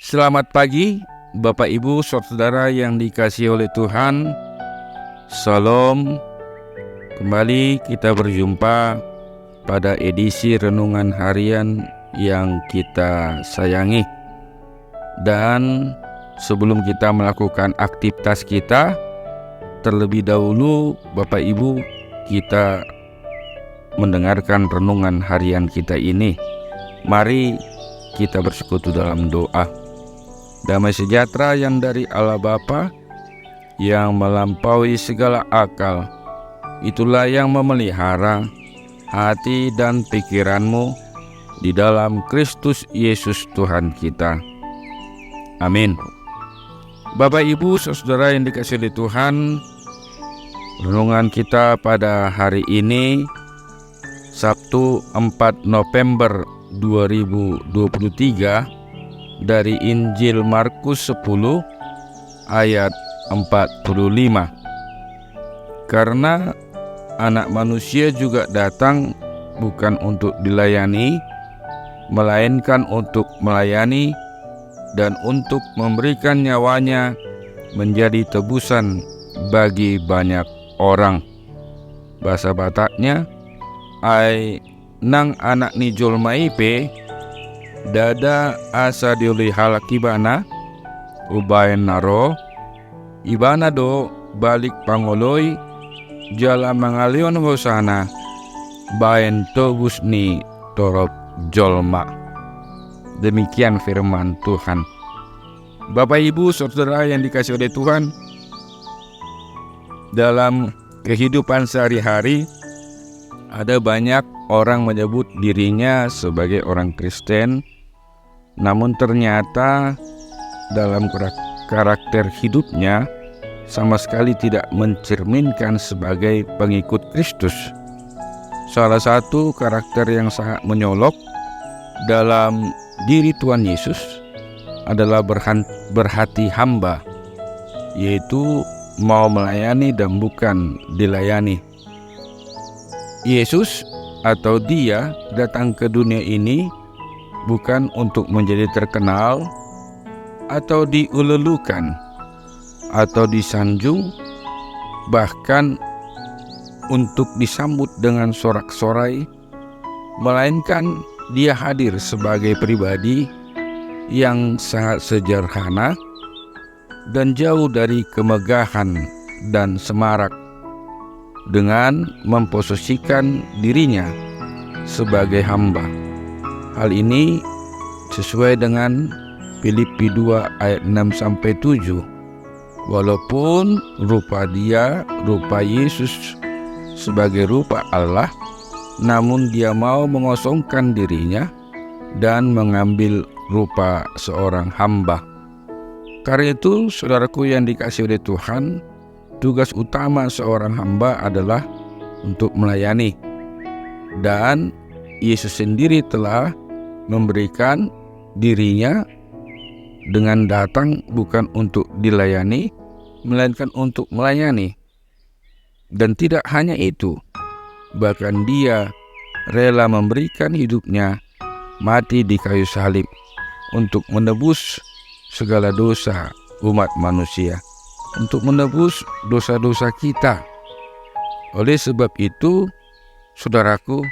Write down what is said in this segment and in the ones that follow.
Selamat pagi, Bapak Ibu, saudara yang dikasihi oleh Tuhan. Salam. Kembali kita berjumpa pada edisi renungan harian yang kita sayangi. Dan sebelum kita melakukan aktivitas kita, terlebih dahulu Bapak Ibu, kita mendengarkan renungan harian kita ini. Mari kita bersekutu dalam doa. Damai sejahtera yang dari Allah Bapa yang melampaui segala akal, itulah yang memelihara hati dan pikiranmu di dalam Kristus Yesus Tuhan kita. Amin. Bapak Ibu saudara yang dikasihi oleh Tuhan, renungan kita pada hari ini Sabtu 4 November 2023 dari Injil Markus 10 ayat 45. Karena Anak Manusia juga datang bukan untuk dilayani, melainkan untuk melayani dan untuk memberikan nyawanya menjadi tebusan bagi banyak orang. Bahasa Bataknya, ai nang anak ni jolmaipe dada asa dioleh halak ibana ubayan naro ibana do balik pangoloy jala mangalion hosana bayan tobus ni torop jolma. Demikian firman Tuhan. Bapak Ibu saudara yang dikasihi oleh Tuhan, dalam kehidupan sehari-hari ada banyak orang menyebut dirinya sebagai orang Kristen, namun ternyata dalam karakter hidupnya sama sekali tidak mencerminkan sebagai pengikut Kristus. Salah satu karakter yang sangat menyolok dalam diri Tuhan Yesus adalah berhati hamba, yaitu mau melayani dan bukan dilayani. Yesus atau Dia datang ke dunia ini bukan untuk menjadi terkenal atau diulelukan atau disanjung, bahkan untuk disambut dengan sorak-sorai, melainkan Dia hadir sebagai pribadi yang sangat sederhana dan jauh dari kemegahan dan semarak, dengan memposisikan dirinya sebagai hamba. Hal ini sesuai dengan Filipi 2 ayat 6-7. Walaupun rupa Yesus sebagai rupa Allah, namun Dia mau mengosongkan dirinya dan mengambil rupa seorang hamba. Karena itu, saudaraku yang dikasihi oleh Tuhan, tugas utama seorang hamba adalah untuk melayani. Dan Yesus sendiri telah memberikan dirinya dengan datang bukan untuk dilayani, melainkan untuk melayani. Dan tidak hanya itu, bahkan Dia rela memberikan hidupnya mati di kayu salib untuk menebus segala dosa umat manusia, untuk menebus dosa-dosa kita. Oleh sebab itu, saudaraku,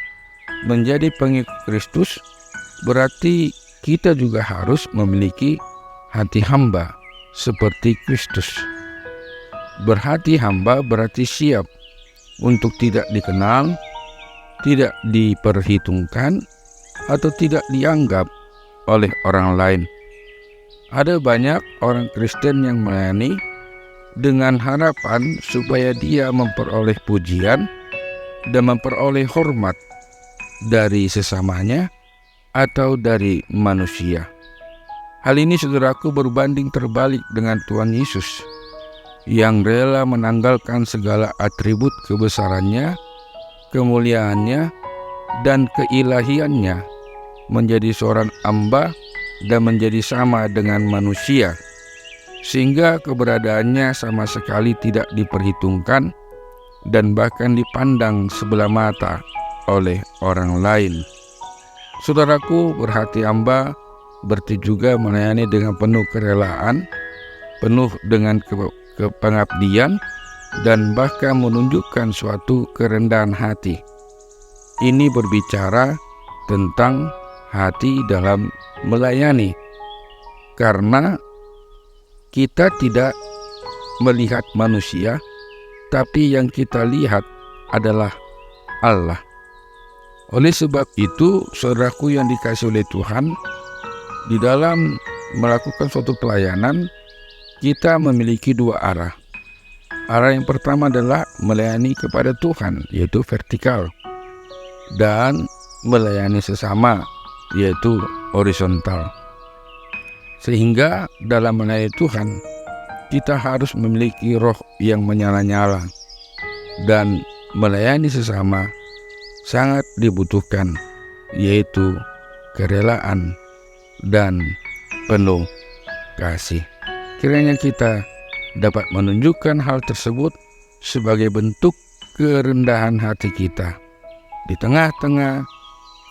menjadi pengikut Kristus berarti kita juga harus memiliki hati hamba seperti Kristus. Berhati hamba berarti siap untuk tidak dikenal, tidak diperhitungkan, atau tidak dianggap oleh orang lain. Ada banyak orang Kristen yang melayani dengan harapan supaya dia memperoleh pujian dan memperoleh hormat dari sesamanya atau dari manusia. Hal ini, saudaraku, berbanding terbalik dengan Tuhan Yesus yang rela menanggalkan segala atribut kebesarannya, kemuliaannya, dan keilahiannya, menjadi seorang hamba dan menjadi sama dengan manusia, sehingga keberadaannya sama sekali tidak diperhitungkan dan bahkan dipandang sebelah mata oleh orang lain. Saudaraku, berhati hamba berarti juga melayani dengan penuh kerelaan, penuh dengan pengabdian, dan bahkan menunjukkan suatu kerendahan hati. Ini berbicara tentang hati dalam melayani, karena kita tidak melihat manusia, tapi yang kita lihat adalah Allah. Oleh sebab itu, saudaraku yang dikasihi oleh Tuhan, di dalam melakukan suatu pelayanan, kita memiliki dua arah. Arah yang pertama adalah melayani kepada Tuhan, yaitu vertikal, dan melayani sesama, yaitu horizontal. Sehingga dalam melayani Tuhan, kita harus memiliki roh yang menyala-nyala, dan melayani sesama sangat dibutuhkan, yaitu kerelaan dan penuh kasih. Kiranya kita dapat menunjukkan hal tersebut sebagai bentuk kerendahan hati kita di tengah-tengah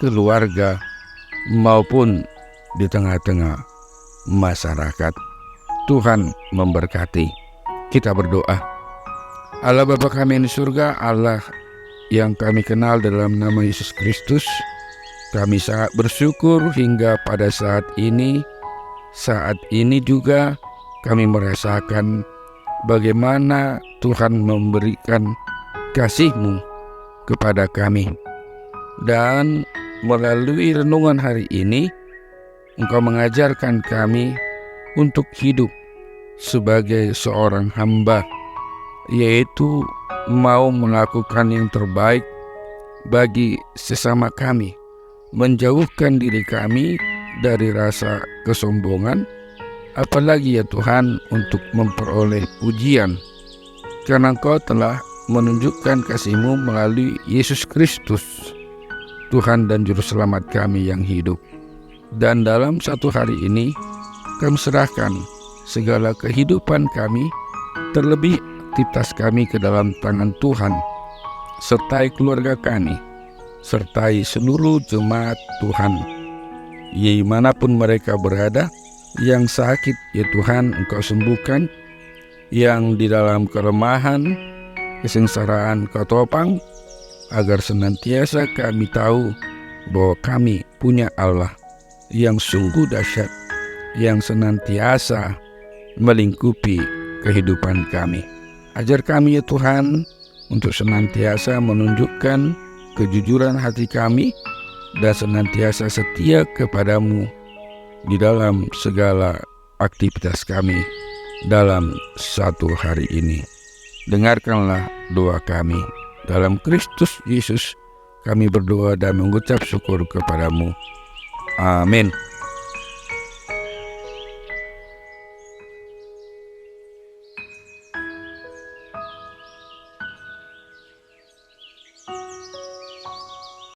keluarga maupun di tengah-tengah masyarakat. Tuhan memberkati. Kita berdoa. Allah Bapa kami di surga, Allah yang kami kenal dalam nama Yesus Kristus, kami sangat bersyukur hingga pada saat ini juga kami merasakan bagaimana Tuhan memberikan kasih-Mu kepada kami. Dan melalui renungan hari ini, Engkau mengajarkan kami untuk hidup sebagai seorang hamba, yaitu mau melakukan yang terbaik bagi sesama kami, menjauhkan diri kami dari rasa kesombongan, apalagi ya Tuhan untuk memperoleh pujian, karena Engkau telah menunjukkan kasih-Mu melalui Yesus Kristus, Tuhan dan Juru Selamat kami yang hidup. Dan dalam satu hari ini, kami serahkan segala kehidupan kami, terlebih aktivitas kami ke dalam tangan Tuhan, sertai keluarga kami, sertai seluruh jemaat Tuhan, dimanapun mereka berada. Yang sakit ya Tuhan Engkau sembuhkan, yang di dalam kelemahan, kesengsaraan Kau topang, agar senantiasa kami tahu bahwa kami punya Allah yang sungguh dahsyat, yang senantiasa melingkupi kehidupan kami. Ajar kami ya Tuhan untuk senantiasa menunjukkan kejujuran hati kami dan senantiasa setia kepadamu di dalam segala aktivitas kami dalam satu hari ini. Dengarkanlah doa kami. Dalam Kristus Yesus kami berdoa dan mengucap syukur kepadamu. Amin.